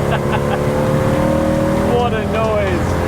What a noise.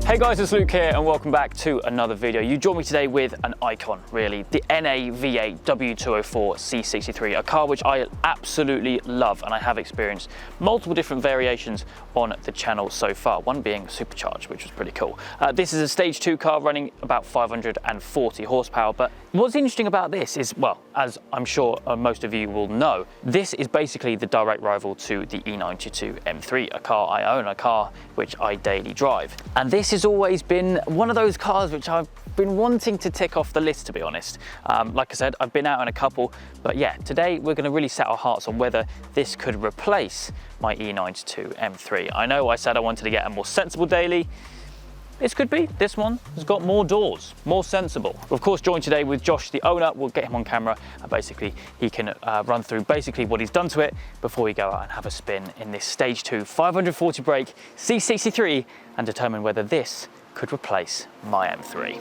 Hey guys, it's Luke here and welcome back to another video. You join me today with an icon, really, the NA V8 W204 C63, a car which I absolutely love and I have experienced multiple different variations on the channel so far, one being supercharged, which was pretty cool. This is a stage 2 car running about 540 horsepower, but what's interesting about this is, well, as I'm sure most of you will know, this is basically the direct rival to the E92 M3, a car I own, a car which I daily drive. And this has always been one of those cars which I've been wanting to tick off the list, to be honest. Like I said, I've been out on a couple, but yeah, today we're going to really set our hearts on whether this could replace my E92 M3. I know I said I wanted to get a more sensible daily. This could be. This one has got more doors, more sensible. Of course, joined today with Josh, the owner. We'll get him on camera and basically he can run through basically what he's done to it before we go out and have a spin in this stage 2 540 brake C63 and determine whether this could replace my M3.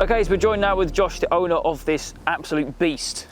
Okay, so we're joined now with Josh, the owner of this absolute beast,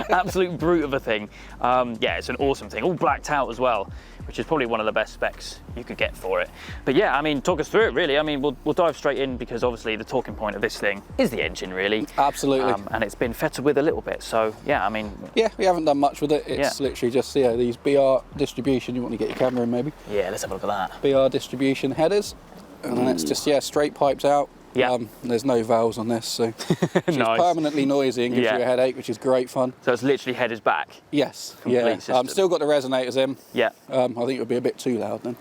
absolute brute of a thing. Yeah, it's an awesome thing, all blacked out as well, which is probably one of the best specs you could get for it. But yeah, I mean, talk us through it really. I mean, we'll dive straight in because obviously the talking point of this thing is the engine really. Absolutely. And it's been fettered with a little bit, so yeah, I mean. Yeah, we haven't done much with it. It's literally just, these BR distribution, you want to get your camera in maybe? Yeah, let's have a look at that. BR distribution headers, and then it's just, straight pipes out. Yeah. There's no valves on this, so it's Nice. permanently noisy and gives you a headache, which is great fun. So it's literally headers back? Yes, Complete system. Still got the resonators in. Yeah. I think it would be a bit too loud then.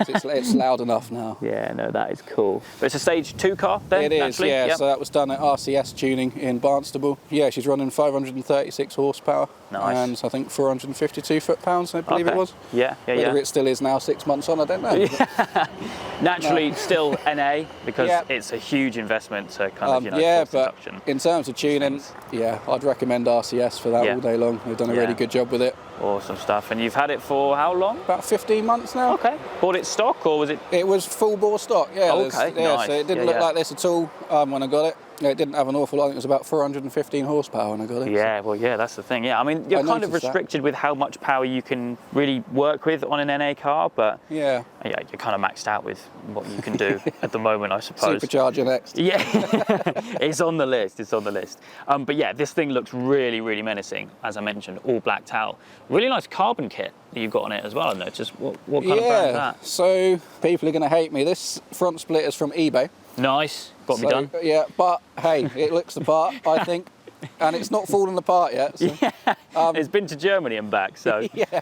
It's loud enough now. Yeah, no, that is cool. But it's a stage 2 car then? It is, naturally? yeah. Yep. So that was done at RCS tuning in Barnstable. Yeah, she's running 536 horsepower. Nice. And I think 452 foot-pounds, I believe it was. Yeah, Whether it still is now 6 months on, I don't know. Naturally, still NA because it's a huge investment to kind of, force but induction. in terms of tuning, I'd recommend RCS for that all day long. They've done a really good job with it. Awesome stuff. And you've had it for how long? About 15 months now. Okay. Bought it stock or was it? It was full bore stock, Okay, nice. So it didn't look like this at all when I got it. It didn't have an awful lot. I think it was about 415 horsepower when I got it. Yeah, well, yeah, that's the thing. Yeah, I mean, you're kind of restricted with how much power you can really work with on an NA car, but yeah, you're kind of maxed out with what you can do at the moment, I suppose. Supercharger next. Yeah, it's on the list. It's on the list. But yeah, this thing looks really, really menacing. As I mentioned, all blacked out. Really nice carbon kit that you've got on it as well. I noticed. What kind of brand is that? So people are going to hate me. This front split is from eBay. Nice. Got to be done. Yeah, but hey, it looks the part, I think. And it's not fallen apart yet. So, it's been to Germany and back, so. Yeah.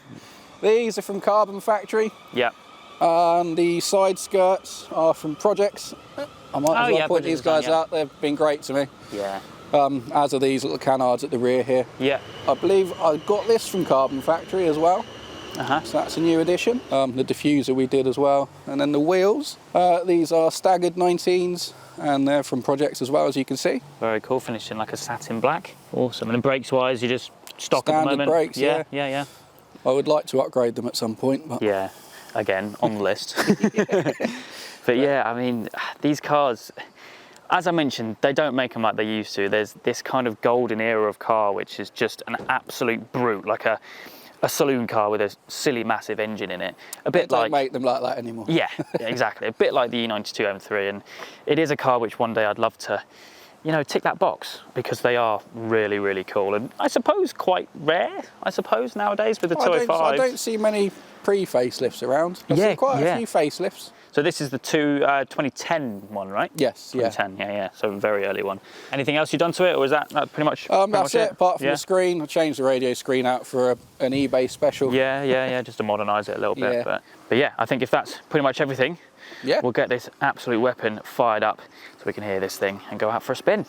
These are from Carbon Factory. Yeah. And the side skirts are from Projects. I might as well point these guys out. They've been great to me. Yeah. As are these little canards at the rear here. Yeah. I believe I got this from Carbon Factory as well. So that's a new addition. The diffuser we did as well. And then the wheels. These are staggered 19s. And they're from Projects as well, as you can see. Very cool, finished in like a satin black. Awesome. And then brakes wise, you just stock Standard at the moment? Brakes, yeah. Yeah. I would like to upgrade them at some point. But yeah, again, on the list. But yeah, I mean, these cars, as I mentioned, they don't make them like they used to. There's this kind of golden era of car, which is just an absolute brute, like a saloon car with a silly massive engine in it. A bit they like, don't make them like that anymore. Yeah, exactly. A bit like the E92 M3, and it is a car which one day I'd love to, tick that box because they are really, really cool. And I suppose quite rare, nowadays with the 205s. I don't see many pre-facelifts around. I see quite a few facelifts. So this is the 2010 one, right? Yes, 2010, yeah. So a very early one. Anything else you've done to it, or is that pretty much that's it, apart from the screen. I changed the radio screen out for an eBay special. Yeah, just to modernise it a little bit. But yeah, I think if that's pretty much everything, we'll get this absolute weapon fired up so we can hear this thing and go out for a spin.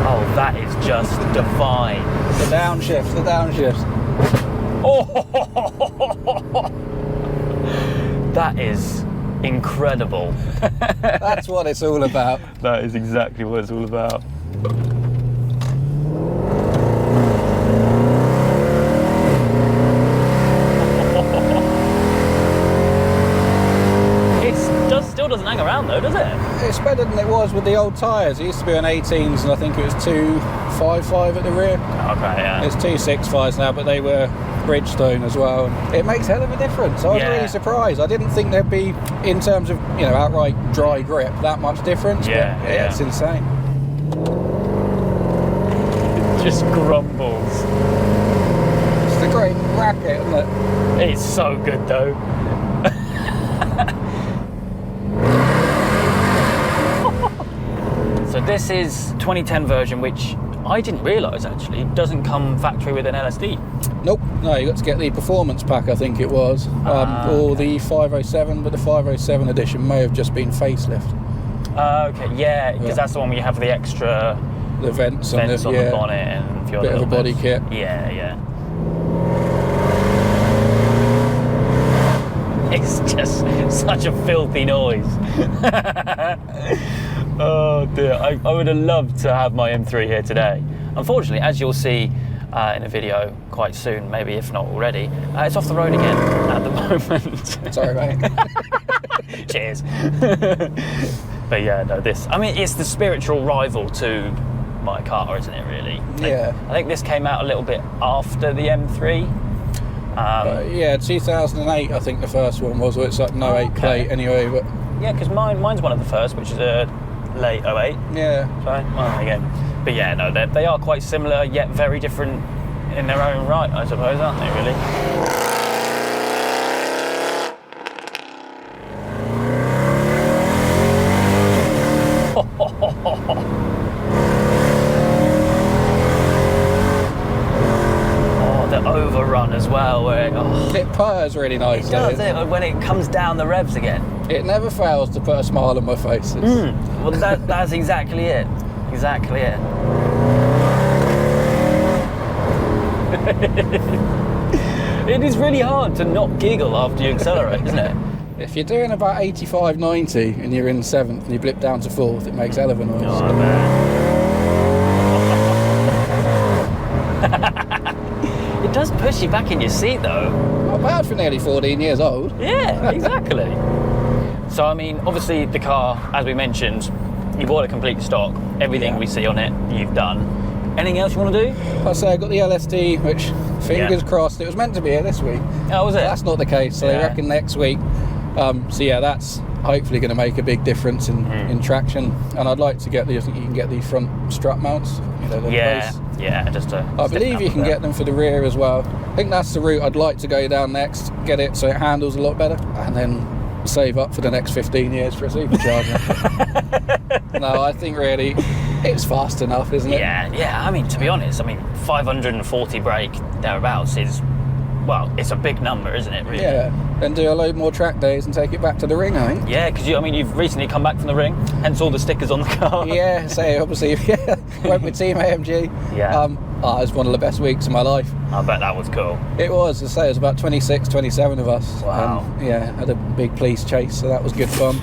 Oh, that is just divine. The downshift. Oh, that is incredible. That's what it's all about. That is exactly what it's all about. Still doesn't hang around though, does it? It's better than it was with the old tyres. It used to be on 18s and I think it was 255 at the rear. Okay, yeah. It's 265s now, but they were Bridgestone as well. It makes hell of a difference. I was really surprised. I didn't think there'd be, in terms of, you know, outright dry grip, that much difference. Yeah, but it's insane. It just grumbles. It's a great racket, isn't it? It's so good though. So this is 2010 version, which I didn't realise actually doesn't come factory with an LSD. Nope, no, you got to get the performance pack, I think it was, or the 507, but the 507 edition may have just been facelift. Okay, yeah, because that's the one where you have the extra vents on the bonnet and a few bit other of a body kit. Yeah, yeah. It's just such a filthy noise. Oh dear, I would have loved to have my M3 here today. Unfortunately, as you'll see in a video quite soon, maybe if not already, it's off the road again at the moment. Sorry, mate. Cheers. But yeah, no, I mean, it's the spiritual rival to my car, isn't it, really? Yeah. I think this came out a little bit after the M3. Yeah, 2008 I think the first one was, it's like no 8 plate anyway, but... Yeah, because mine's one of the first, which is a late 08. Yeah. So, well, there you go. But yeah, no, they are quite similar, yet very different in their own right, I suppose, aren't they, really? Overrun as well, where it purrs really nice. It does, when it comes down the revs again. It never fails to put a smile on my face. Well, that's exactly it. Exactly it. It is really hard to not giggle after you accelerate, isn't it? If you're doing about 85, 90 and you're in 7th and you blip down to 4th, it makes hell of a noise. Oh, man. It does push you back in your seat though. Not bad for nearly 14 years old. Yeah, exactly. So I mean, obviously the car, as we mentioned, you bought a complete stock. Everything we see on it, you've done. Anything else you want to do? Like I say, I got the LSD, which, fingers crossed, it was meant to be here this week. Oh, was it? That's not the case, so they reckon next week. So yeah, that's hopefully going to make a big difference in traction. And I'd like to get you can get the front strut mounts. You know, just to... I believe you can get them for the rear as well. I think that's the route I'd like to go down next, get it so it handles a lot better, and then save up for the next 15 years for a supercharger. No, I think really it's fast enough, isn't it? Yeah, I mean, to be honest, 540 brake, thereabouts is, well, it's a big number, isn't it, really? Yeah, then do a load more track days and take it back to the ring, I think. Yeah, because you've recently come back from the ring, hence all the stickers on the car. Yeah, so obviously, went with Team AMG. Yeah. It was one of the best weeks of my life. I bet that was cool. It was, I say, it was about 26, 27 of us. Wow. Had a big police chase, so that was good fun.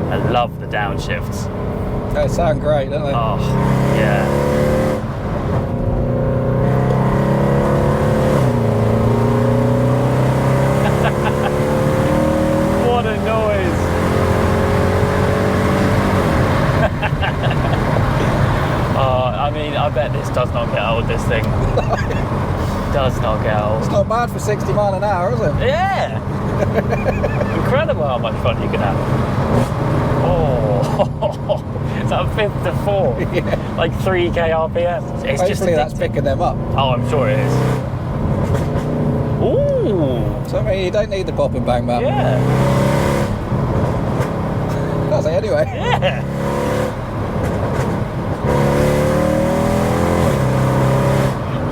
I love the downshifts. They sound great, don't they? Oh, yeah. What a noise! I bet this does not get old, this thing. Does not get old. It's not bad for 60 mile an hour, is it? Yeah! Incredible how much fun you can have. Oh, it's at 5th to 4. Yeah. Like 3k RPM. It's Hopefully that's picking them up. Oh, I'm sure it is. Ooh! So you don't need the pop and bang man. Yeah. Does it anyway? Yeah.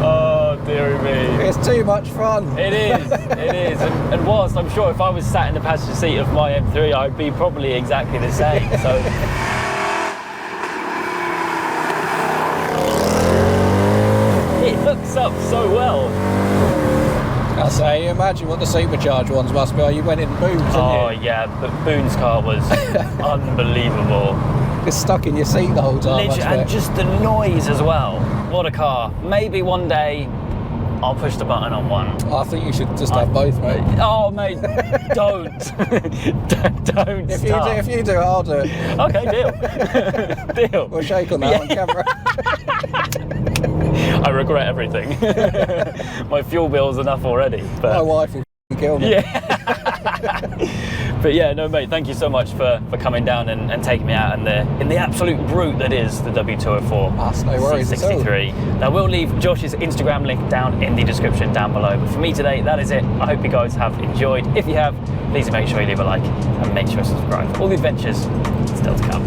Oh, dearie me. It's too much fun. It is, it is. And whilst I'm sure if I was sat in the passenger seat of my M3, I'd be probably exactly the same. So. It hooks up so well. I say, imagine what the supercharged ones must be. You went in Boone's, didn't you? Oh yeah, but Boone's car was unbelievable. Just stuck in your seat the whole time. And just the noise as well. What a car. Maybe one day I'll push the button on one. I think you should just have both, mate. Oh mate, don't. don't If you do it, I'll do it. Okay, deal. Deal. We'll shake on that on camera. I regret everything. My fuel bill's enough already. But... My wife will kill me. Yeah. But yeah, no mate, thank you so much for coming down and taking me out in the absolute brute that is the W204 That's no worries C63. Now we'll leave Josh's Instagram link down in the description down below. But for me today, that is it. I hope you guys have enjoyed. If you have, please make sure you leave a like and make sure to subscribe. All the adventures still to come.